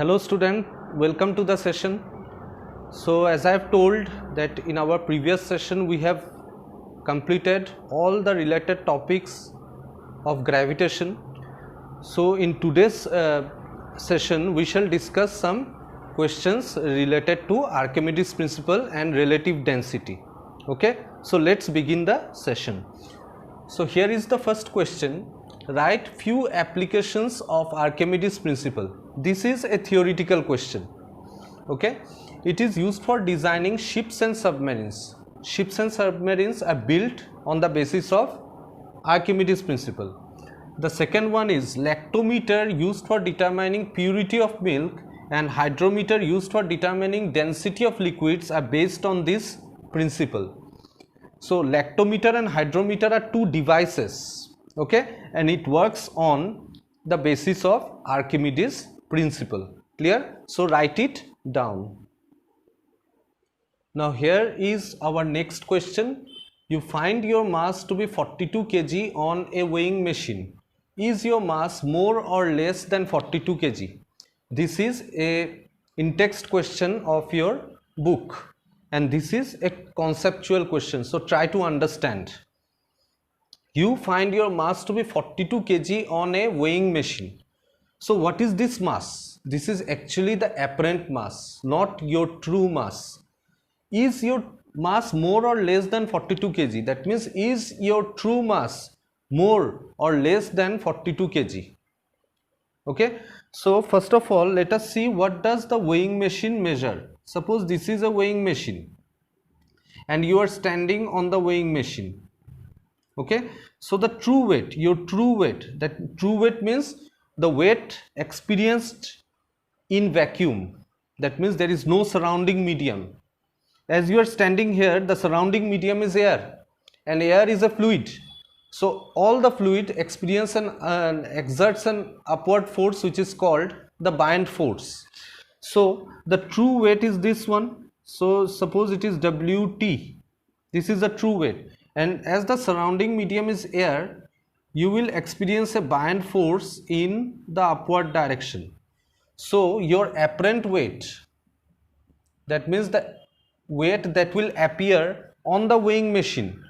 Hello student, welcome to the session. So as I have told that in our previous session we have completed all the related topics of gravitation. So in today's session we shall discuss some questions related to Archimedes principle and relative density. Okay, so let's begin the session. So here is the first question. Write few applications of Archimedes principle. This is a theoretical question. Okay, it is used for designing ships and submarines. Ships and submarines are built on the basis of Archimedes principle. The second one is lactometer used for determining purity of milk and hydrometer used for determining density of liquids are based on this principle. So lactometer and hydrometer are two devices, okay, and it works on the basis of Archimedes principle. Clear? So write it down. Now here is our next question. You find your mass to be 42 kg on a weighing machine. Is your mass more or less than 42 kg? This is a in-text question of your book. And this is a conceptual question, so try to understand. You find your mass to be 42 kg on a weighing machine. So what is this mass? This is actually the apparent mass, not your true mass. Is your mass more or less than 42 kg? That means is your true mass more or less than 42 kg? Okay, so first of all let us see what does the weighing machine measure. Suppose this is a weighing machine and you are standing on the weighing machine. Okay, so the true weight, your true weight, that true weight means the weight experienced in vacuum. That means there is no surrounding medium. As you are standing here, the surrounding medium is air and air is a fluid. So all the fluid experience and exerts an upward force which is called the buoyant force. So the true weight is this one. So suppose it is Wt. This is the true weight, and as the surrounding medium is air, you will experience a buoyant force in the upward direction. So your apparent weight, that means the weight that will appear on the weighing machine,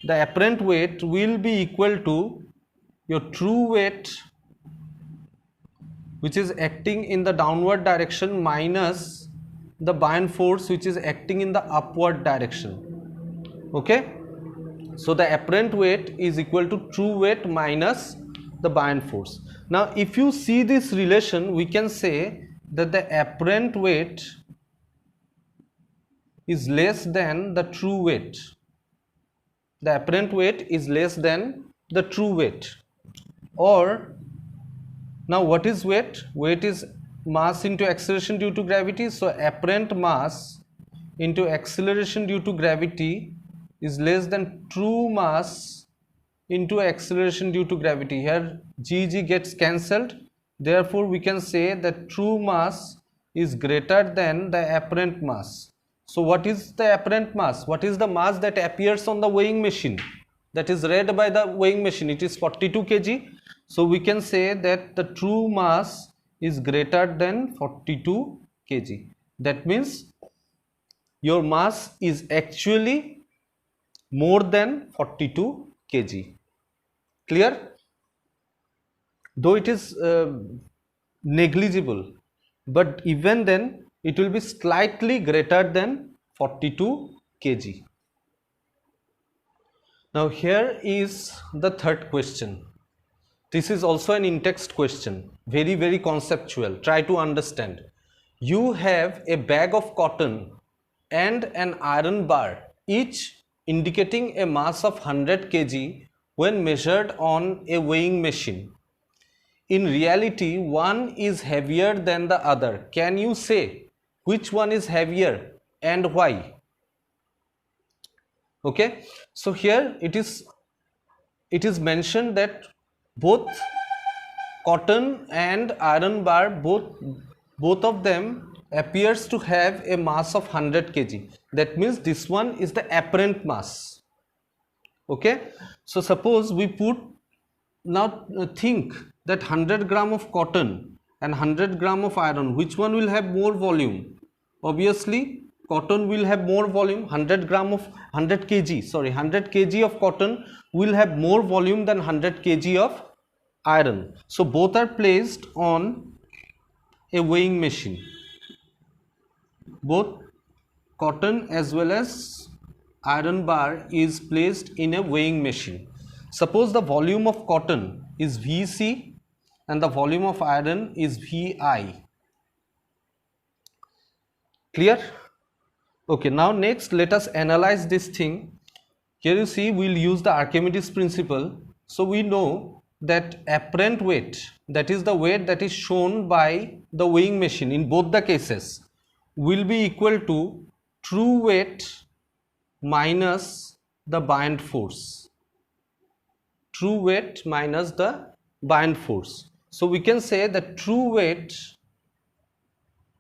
the apparent weight will be equal to your true weight, which is acting in the downward direction, minus the buoyant force which is acting in the upward direction. Okay, so the apparent weight is equal to true weight minus the buoyant force. Now if you see this relation, we can say that the apparent weight is less than the true weight. The apparent weight is less than the true weight. Or now what is weight? Weight is mass into acceleration due to gravity. So apparent mass into acceleration due to gravity is less than true mass into acceleration due to gravity. Here g gets cancelled. Therefore we can say that true mass is greater than the apparent mass. So what is the apparent mass? What is the mass that appears on the weighing machine, that is read by the weighing machine? It is 42 kg. So we can say that the true mass is greater than 42 kg. That means your mass is actually more than 42 kg. Clear? Though it is negligible, but even then it will be slightly greater than 42 kg. Now here is the third question. This is also an in-text question, very conceptual. Try to understand. You have a bag of cotton and an iron bar, each indicating a mass of 100 kg when measured on a weighing machine. In reality, one is heavier than the other. Can you say which one is heavier and why? Okay, so here it is mentioned that both cotton and iron bar, both of them appears to have a mass of 100 kg. That means this one is the apparent mass. Okay, so suppose we put, now think that 100 gram of cotton and 100 gram of iron, which one will have more volume? Obviously cotton will have more volume. 100 kg of cotton will have more volume than 100 kg of iron. So both are placed on a weighing machine. Both cotton as well as iron bar is placed in a weighing machine. Suppose the volume of cotton is Vc and the volume of iron is Vi. Clear? Okay, now next let us analyze this thing. Here you see we'll use the Archimedes principle. So we know that apparent weight, that is the weight that is shown by the weighing machine in both the cases, will be equal to true weight minus the buoyant force. True weight minus the buoyant force. So we can say that true weight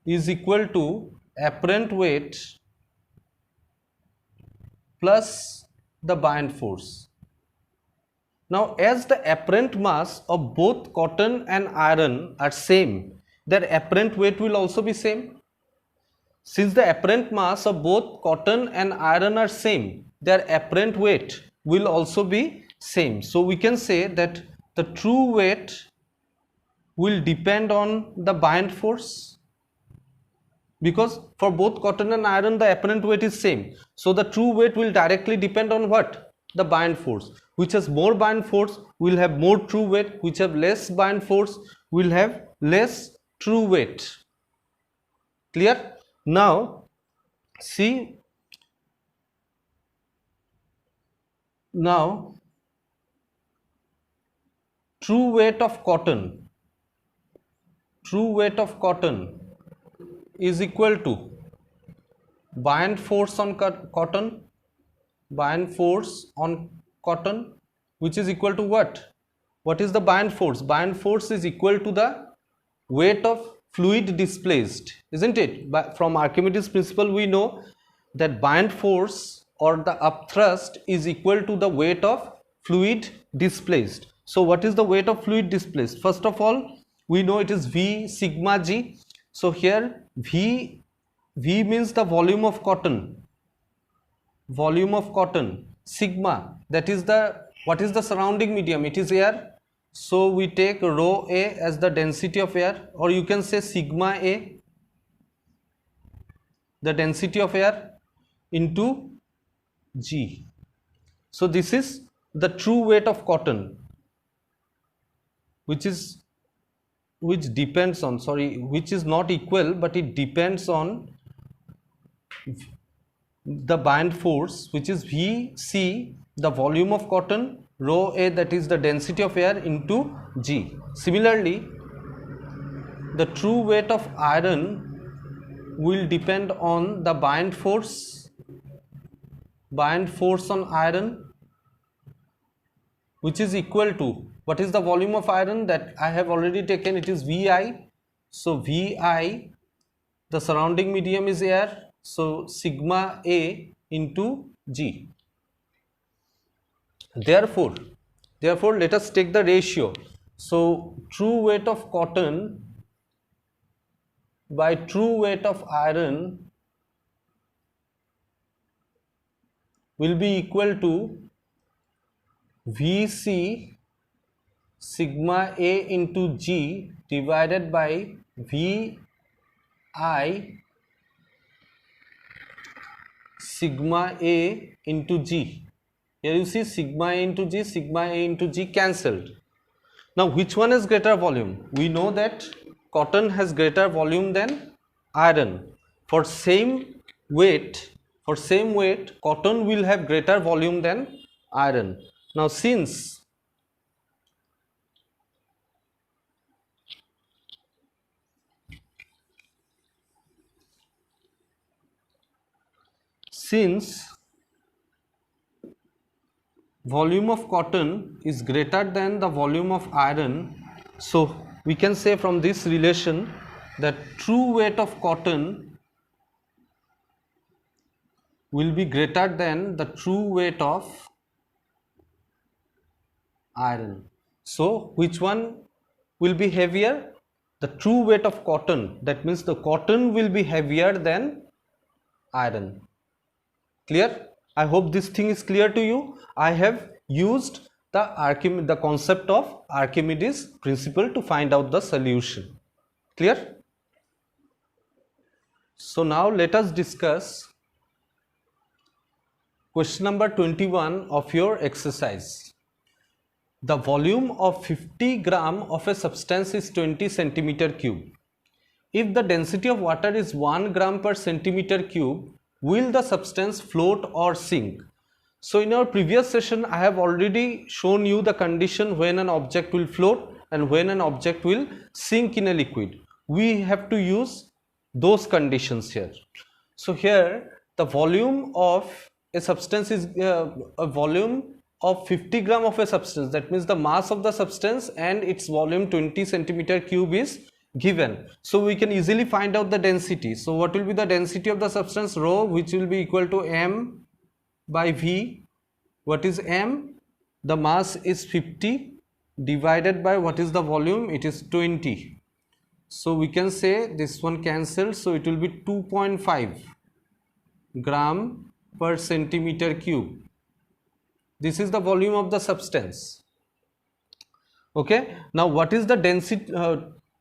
is equal to apparent weight plus the buoyant force. Now as the apparent mass of both cotton and iron are same, their apparent weight will also be same. Since the apparent mass of both cotton and iron are same, their apparent weight will also be same. So we can say that the true weight will depend on the buoyant force, because for both cotton and iron the apparent weight is same. So the true weight will directly depend on what? The buoyant force. Which has more buoyant force will have more true weight, which have less buoyant force will have less true weight. Clear? Now see, now true weight of cotton is equal to buoyant force on cotton, which is equal to what? What is the buoyant force? Buoyant force is equal to the weight of fluid displaced, isn't it? But from Archimedes principle we know that buoyant force or the upthrust is equal to the weight of fluid displaced. So what is the weight of fluid displaced? First of all, we know it is V sigma g. So here V means the volume of cotton, sigma, that is the, what is the surrounding medium? It is air. So we take rho A as the density of air, or you can say sigma A, the density of air, into G. So this is the true weight of cotton, which is not equal, but it depends on the buoyant force, which is Vc, the volume of cotton, rho A, that is the density of air, into G. Similarly, the true weight of iron will depend on the buoyant force on iron, which is equal to, what is the volume of iron that I have already taken? It is Vi. So Vi, the surrounding medium is air, so sigma A into G. Therefore let us take the ratio. So true weight of cotton by true weight of iron will be equal to Vc sigma A into G divided by Vi sigma A into G. Here you see sigma A into G cancelled. Now which one has greater volume? We know that cotton has greater volume than iron. For same weight, cotton will have greater volume than iron. Now since volume of cotton is greater than the volume of iron, so we can say from this relation that true weight of cotton will be greater than the true weight of iron. So which one will be heavier? the true weight of cotton, that means the cotton will be heavier than iron. Clear? I hope this thing is clear to you. I have used the concept of Archimedes principle to find out the solution. Clear? So now let us discuss question number 21 of your exercise. The volume of 50 gram of a substance is 20 centimeter cube. If the density of water is 1 gram per centimeter cube, will the substance float or sink? So in our previous session, I have already shown you the condition when an object will float and when an object will sink in a liquid. We have to use those conditions here. So here the volume of a substance is a volume of 50 gram of a substance, that means the mass of the substance and its volume 20 centimeter cube is given. So we can easily find out the density. So what will be the density of the substance? Rho, which will be equal to m by v. What is m? The mass is 50 divided by what is the volume? It is 20. So we can say this one cancels, so it will be 2.5 gram per centimeter cube. This is the volume of the substance. Okay, now what is the density?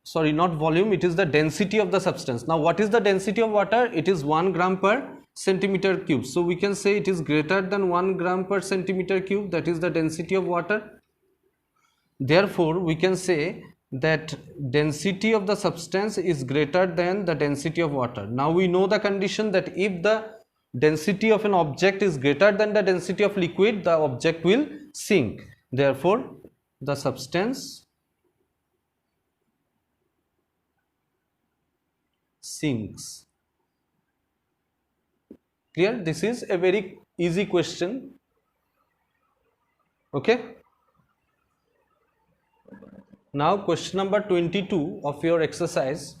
Sorry, not volume, it is the density of the substance. Now what is the density of water? It is 1 gram per centimeter cube. So we can say it is greater than 1 gram per centimeter cube, that is the density of water. Therefore we can say that density of the substance is greater than the density of water. Now we know the condition that if the density of an object is greater than the density of liquid, the object will sink. Therefore the substance sinks. Clear? This is a very easy question. Okay. Now question number 22 of your exercise.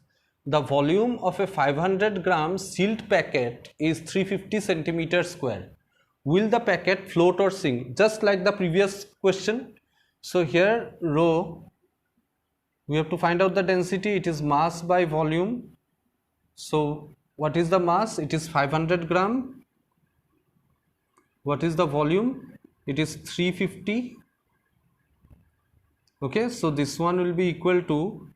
The volume of a 500 gram sealed packet is 350 centimeter square. Will the packet float or sink? Just like the previous question. So here rho, we have to find out the density. It is mass by volume. So what is the mass? It is 500 gram. What is the volume? It is 350. Okay, so this one will be equal to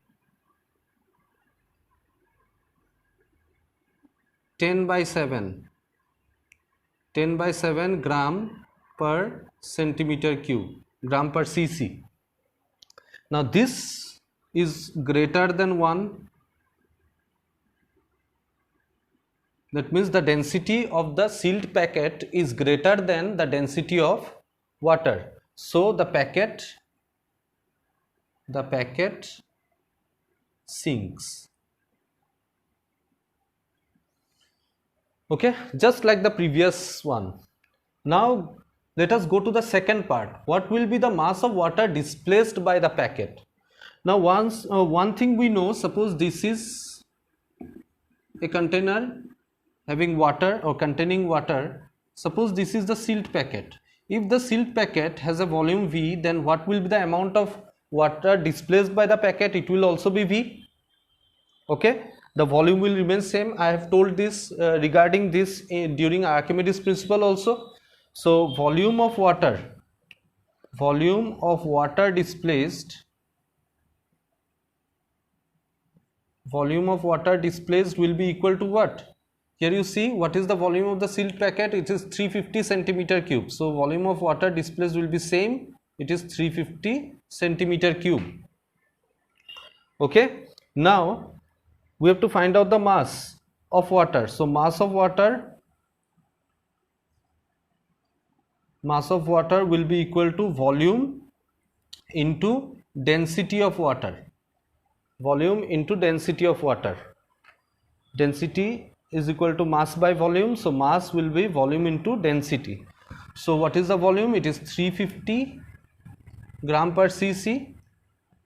10 by 7 gram per centimeter cube, gram per cc. Now this is greater than 1. That means the density of the sealed packet is greater than the density of water. So the packet sinks. Okay, just like the previous one. Now let us go to the second part. What will be the mass of water displaced by the packet? Now one thing we know, suppose this is a container having water or containing water. Suppose this is the sealed packet. If the sealed packet has a volume V, then what will be the amount of water displaced by the packet? It will also be V. Okay, the volume will remain same. I have told this regarding this during Archimedes principle also. So volume of water displaced will be equal to what? Here you see what is the volume of the sealed packet. It is 350 centimeter cube. So volume of water displaced will be same. It is 350 centimeter cube. Okay, now we have to find out the mass of water. So mass of water will be equal to volume into density of water. Volume into density of water. Density is equal to mass by volume. So mass will be volume into density. So what is the volume? It is 350 gram per cc.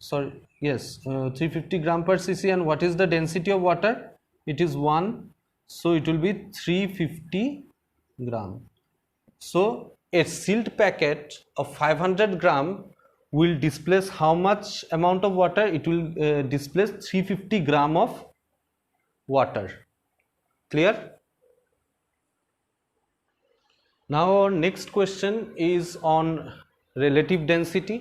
Sorry, yes, 350 gram per cc. And what is the density of water? It is 1. So it will be 350 gram. So a sealed packet of 500 gram will displace how much amount of water? It will displace 350 gram of water. Clear? Now our next question is on relative density.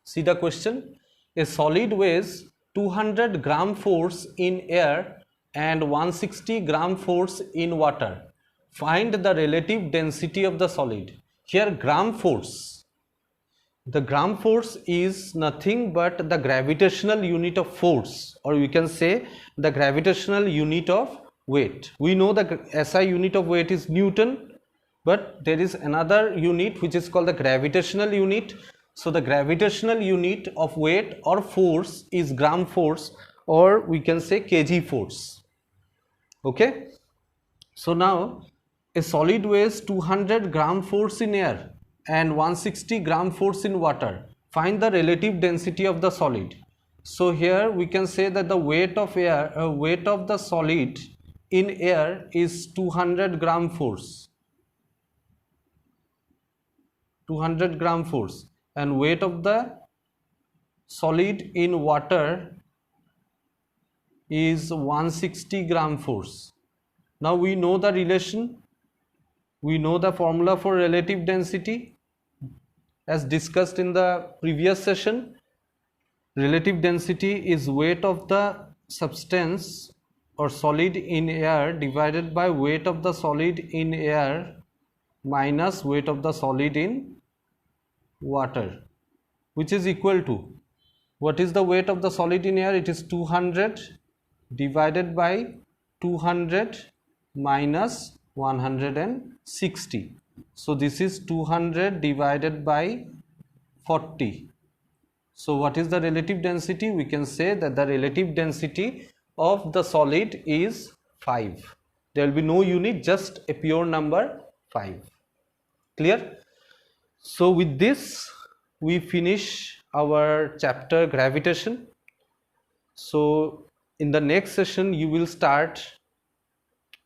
See the question. A solid weighs 200 gram force in air and 160 gram force in water. Find the relative density of the solid. Here gram force. The gram force is nothing but the gravitational unit of force, or we can say the gravitational unit of weight. We know the SI unit of weight is Newton, but there is another unit which is called the gravitational unit. So the gravitational unit of weight or force is gram force, or we can say kg force. Okay, so now a solid weighs 200 gram force in air and 160 gram force in water. Find the relative density of the solid. So here we can say that the weight of the solid in air is 200 gram force. 200 gram force, and weight of the solid in water is 160 gram force. Now we know the relation, we know the formula for relative density as discussed in the previous session. Relative density is weight of the substance or solid in air divided by weight of the solid in air minus weight of the solid in water, which is equal to, what is the weight of the solid in air? It is 200 divided by 200 minus 160. So this is 200 divided by 40. So what is the relative density? We can say that the relative density of the solid is 5. There will be no unit, just a pure number 5. Clear? So with this we finish our chapter gravitation. So in the next session you will start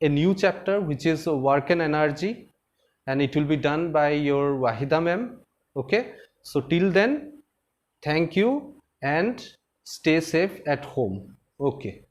a new chapter which is work and energy, and it will be done by your Wahida ma'am. Okay, so till then, thank you and stay safe at home. Okay.